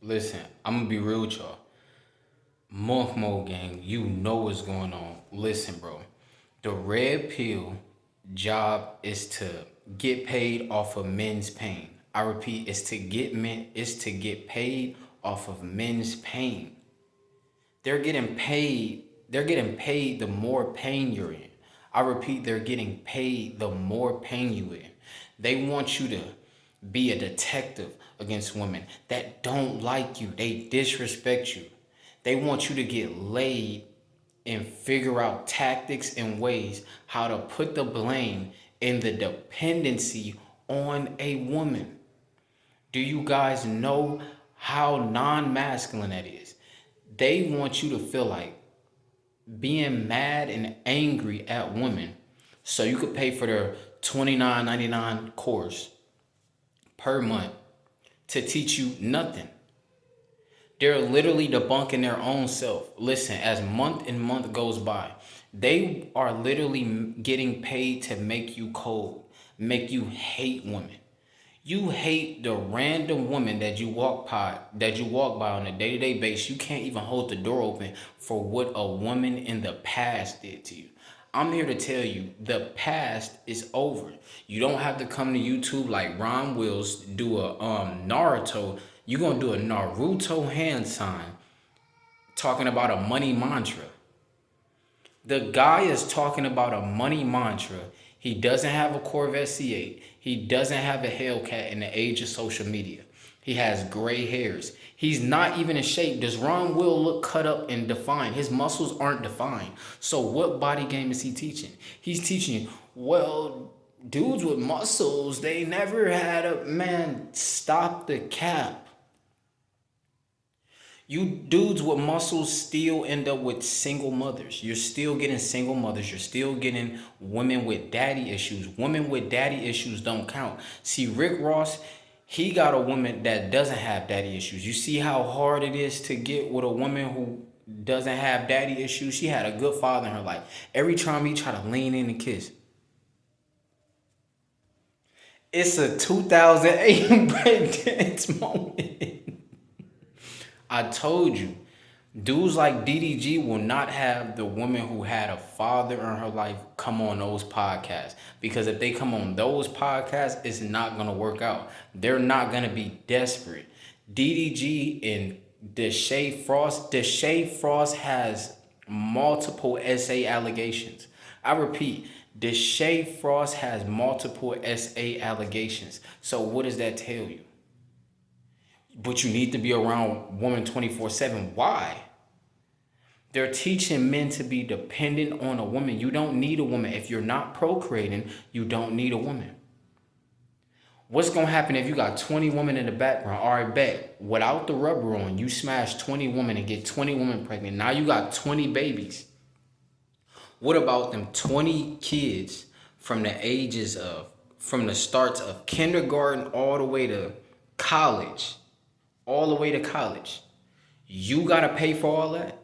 Listen, I'm gonna be real with y'all. Monk Mode gang, you know what's going on. Listen, bro. The red pill job is to get paid off of men's pain. I repeat, it's to get paid off of men's pain. They're getting paid the more pain you're in. I repeat, they're getting paid the more pain you in. They want you to be a detective against women that don't like you. They disrespect you. They want you to get laid and figure out tactics and ways how to put the blame and the dependency on a woman. Do you guys know how non-masculine that is? They want you to feel like being mad and angry at women so you could pay for their $29.99 course per month to teach you nothing. They're literally debunking their own self. Listen, as month and month goes by, they are literally getting paid to make you cold, make you hate women. You hate the random woman that you walk by on a day-to-day basis. You can't even hold the door open for what a woman in the past did to you. I'm here to tell you the past is over. You don't have to come to YouTube like Ron Wills do a Naruto. You're gonna do a Naruto hand sign talking about a money mantra. The guy is talking about a money mantra. He doesn't have a Corvette C8. He doesn't have a Hellcat in the age of social media. He has gray hairs. He's not even in shape. Does Ron Will look cut up and defined? His muscles aren't defined. So what body game is he teaching? He's teaching you, well, dudes with muscles, they never had a man. Stop the cap. You dudes with muscles still end up with single mothers. You're still getting single mothers. You're still getting women with daddy issues. Women with daddy issues don't count. See, Rick Ross, he got a woman that doesn't have daddy issues. You see how hard it is to get with a woman who doesn't have daddy issues? She had a good father in her life. Every time he tried to lean in and kiss. It's a 2008 breakdance moment. I told you, dudes like DDG will not have the woman who had a father in her life come on those podcasts. Because if they come on those podcasts, it's not going to work out. They're not going to be desperate. DDG and Deshae Frost has multiple SA allegations. I repeat, Deshae Frost has multiple SA allegations. So what does that tell you? But you need to be around women 24/7. Why? They're teaching men to be dependent on a woman. You don't need a woman. If you're not procreating, you don't need a woman. What's going to happen if you got 20 women in the background? All right, bet. Without the rubber on, you smash 20 women and get 20 women pregnant. Now you got 20 babies. What about them 20 kids from from the starts of kindergarten all the way to college? All the way to college. You got to pay for all that?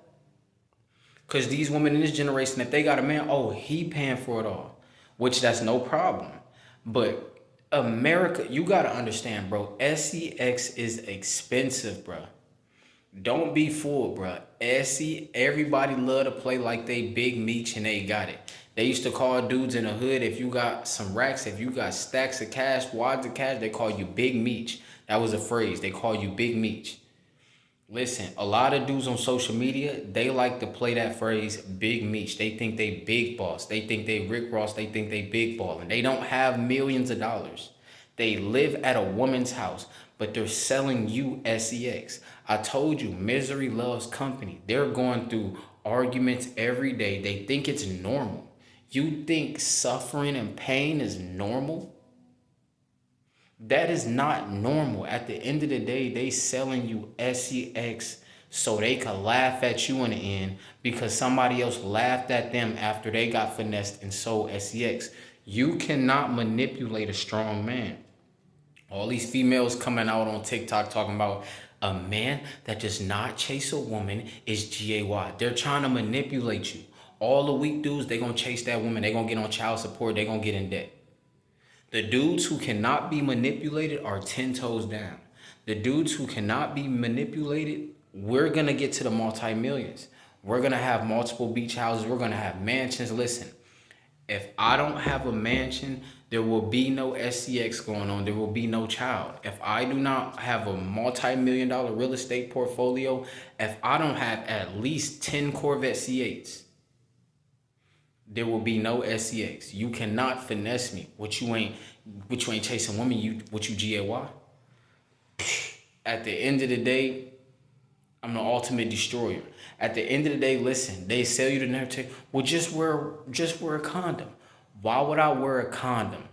Because these women in this generation, if they got a man, oh, he paying for it all. Which that's no problem. But America, you got to understand, bro. SEX is expensive, bro. Don't be fooled, bro. Everybody love to play like they big meech and they got it. They used to call dudes in the hood, if you got some racks, if you got stacks of cash, wads of cash, they call you big meech. That was a phrase. They call you big meech. Listen, a lot of dudes on social media, they like to play that phrase, big meech. They think they big boss. They think they Rick Ross. They think they big ball. And they don't have millions of dollars. They live at a woman's house, but they're selling you SEX. I told you, misery loves company. They're going through arguments every day. They think it's normal. You think suffering and pain is normal? That is not normal. At the end of the day, they selling you SEX so they can laugh at you in the end because somebody else laughed at them after they got finessed and sold SEX. You cannot manipulate a strong man. All these females coming out on TikTok talking about a man that does not chase a woman is GAY. They're trying to manipulate you. All the weak dudes, they going to chase that woman. They going to get on child support. They going to get in debt. The dudes who cannot be manipulated are 10 toes down. The dudes who cannot be manipulated, we're gonna get to the multi-millions. We're gonna have multiple beach houses. We're gonna have mansions. Listen, if I don't have a mansion, there will be no SCX going on. There will be no child. If I do not have a multi-million-dollar real estate portfolio, if I don't have at least 10 Corvette C8s, there will be no SCX. You cannot finesse me. What you ain't chasing women, what you GAY? At the end of the day, I'm the ultimate destroyer. At the end of the day, listen, they sell you the narrative. Well, just wear a condom. Why would I wear a condom?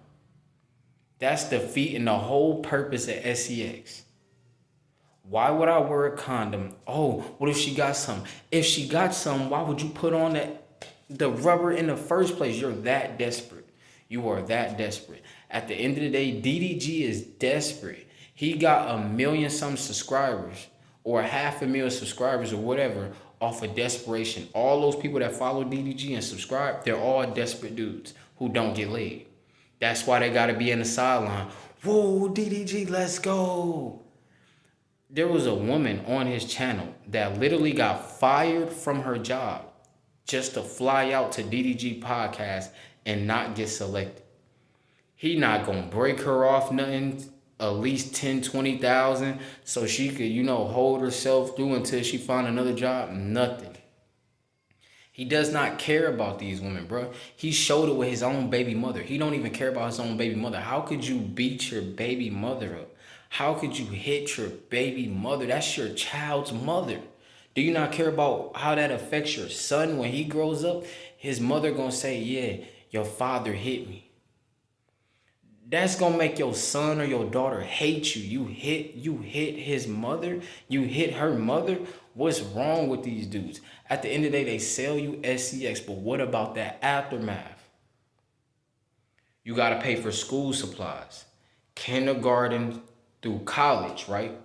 That's defeating the whole purpose of SEX. Why would I wear a condom? Oh, what if she got some? If she got some, why would you put on the rubber in the first place? You're that desperate. You are that desperate. At the end of the day, DDG is desperate. He got 1 million some subscribers or 500,000 subscribers or whatever off of desperation. All those people that follow DDG and subscribe, they're all desperate dudes who don't get laid. That's why they got to be in the sideline. Whoa, DDG, let's go. There was a woman on his channel that literally got fired from her job just to fly out to DDG podcast and not get selected. He not going to break her off nothing, at least 10, 20,000 so she could, hold herself through until she find another job. Nothing. He does not care about these women, bro. He showed it with his own baby mother. He don't even care about his own baby mother. How could you beat your baby mother up? How could you hit your baby mother? That's your child's mother. Do you not care about how that affects your son when he grows up? His mother gonna say, yeah, your father hit me. That's gonna make your son or your daughter hate you. You hit his mother. You hit her mother. What's wrong with these dudes? At the end of the day, they sell you SCX, but what about that aftermath? You gotta pay for school supplies, kindergarten through college, right?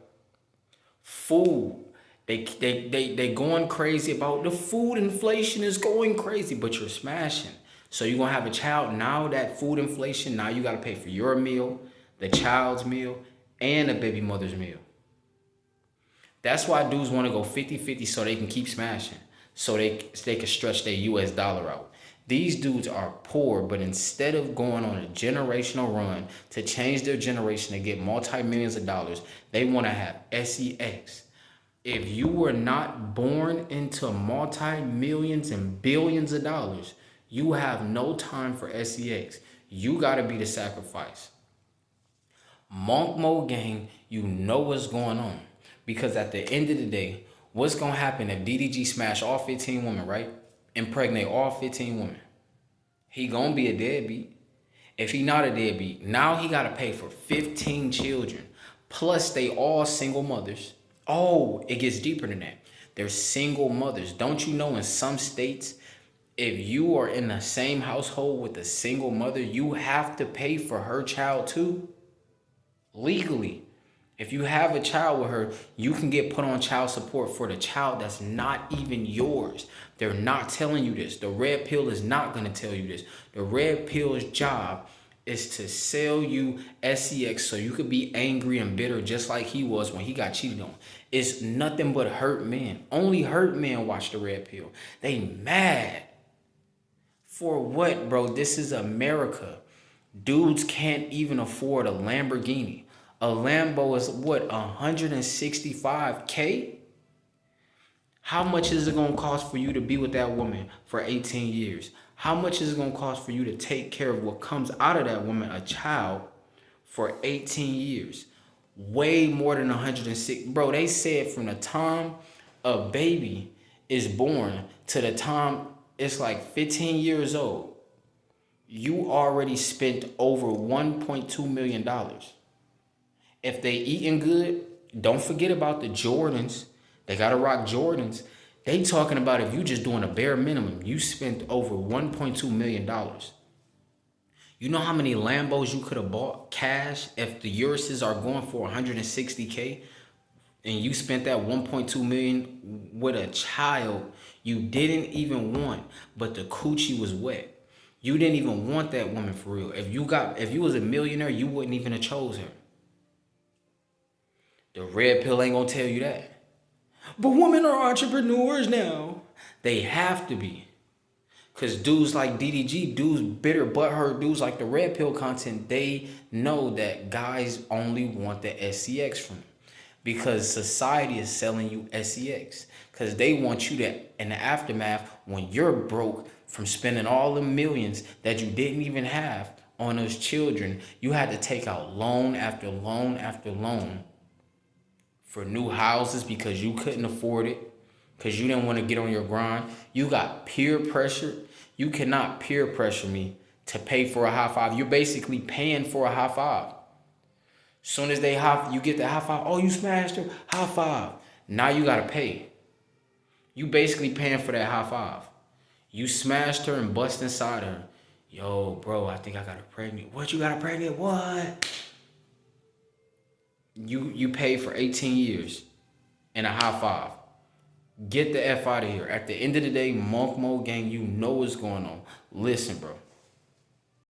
Food. They going crazy about the food inflation is going crazy, but you're smashing. So you're gonna have a child, now that food inflation, now you gotta pay for your meal, the child's meal, and the baby mother's meal. That's why dudes wanna go 50-50 so they can keep smashing, so they can stretch their US dollar out. These dudes are poor, but instead of going on a generational run to change their generation to get multi-millions of dollars, they wanna have SEX. If you were not born into multi-millions and billions of dollars, you have no time for SEX. You gotta be the sacrifice. Monk Mode Gang, you know what's going on. Because at the end of the day, what's gonna happen if DDG smash all 15 women, right? Impregnate all 15 women. He gonna be a deadbeat. If he not a deadbeat, now he gotta pay for 15 children. Plus they all single mothers. Oh, it gets deeper than that. They're single mothers. Don't you know in some states, if you are in the same household with a single mother, you have to pay for her child too? Legally. If you have a child with her, you can get put on child support for the child that's not even yours. They're not telling you this. The red pill is not going to tell you this. The red pill's job is to sell you SEX so you could be angry and bitter just like he was when he got cheated on. It's nothing but hurt men. Only hurt men watch the red pill. They mad. For what, bro? This is America. Dudes can't even afford a Lamborghini. A Lambo is what, 165K? How much is it gonna cost for you to be with that woman for 18 years? How much is it gonna cost for you to take care of what comes out of that woman, a child, for 18 years? Way more than 106. Bro, they said from the time a baby is born to the time it's like 15 years old, you already spent over $1.2 million. If they eating good, don't forget about the Jordans. They gotta rock Jordans. They talking about if you just doing a bare minimum, you spent over $1.2 million. You know how many Lambos you could have bought cash if the Urises are going for 160K and you spent that 1.2 million with a child you didn't even want, but the coochie was wet. You didn't even want that woman for real. If you was a millionaire, you wouldn't even have chose her. The red pill ain't gonna tell you that. But women are entrepreneurs now. They have to be. Cause dudes like DDG, dudes bitter butthurt, dudes like the red pill content, they know that guys only want the SCX from them. Because society is selling you SCX. Cause they want you to, in the aftermath, when you're broke from spending all the millions that you didn't even have on those children, you had to take out loan after loan after loan for new houses because you couldn't afford it, because you didn't want to get on your grind. You got peer pressure. You cannot peer pressure me to pay for a high five. You're basically paying for a high five. Soon as you get the high five, oh, you smashed her, high five. Now you gotta pay. You basically paying for that high five. You smashed her and bust inside her. Yo, bro, I think I got her pregnant. What, you got her pregnant? What? You paid for 18 years and a high five. Get the F out of here. At the end of the day, Monk Mode Gang, you know what's going on. Listen, bro.